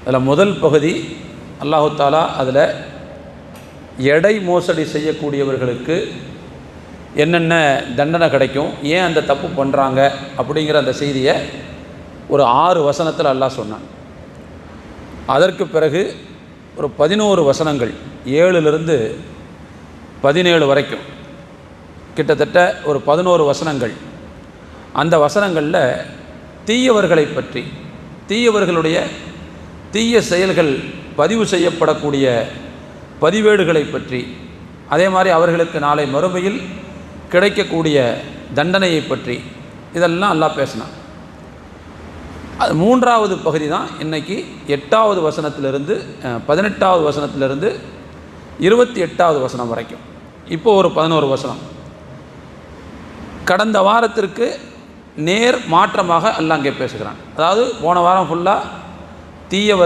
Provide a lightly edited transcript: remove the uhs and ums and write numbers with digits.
அதில் முதல் பகுதி அல்லாஹு தாலா அதில் எடை மோசடி செய்யக்கூடியவர்களுக்கு என்னென்ன தண்டனை கிடைக்கும், ஏன் அந்த தப்பு பண்ணுறாங்க அப்படிங்கிற அந்த செய்தியை ஒரு 6 வசனத்தில் அல்லாஹ் சொன்னான். அதற்கு பிறகு ஒரு 11 வசனங்கள் 7லிருந்து 17 வரைக்கும் கிட்டத்தட்ட ஒரு 11 வசனங்கள். அந்த வசனங்களில் தீயவர்களை பற்றி, தீயவர்களுடைய தீய செயல்கள் பதிவு செய்யப்படக்கூடிய பதிவேடுகளை பற்றி, அதே மாதிரி அவர்களுக்கு நாளை மறுமையில் கிடைக்கக்கூடிய தண்டனையை பற்றி இதெல்லாம் அல்லாஹ் பேசினான். அது 3வது பகுதி தான் இன்றைக்கி 8வது வசனத்திலிருந்து 18வது வசனத்திலிருந்து 28வது வசனம் வரைக்கும். இப்போது ஒரு 11 வசனம். கடந்த வாரத்திற்கு நேர் மாற்றமாக அல்லாஹ் அங்கே பேசுகிறான். அதாவது போன வாரம் ஃபுல்லாக தீயவர்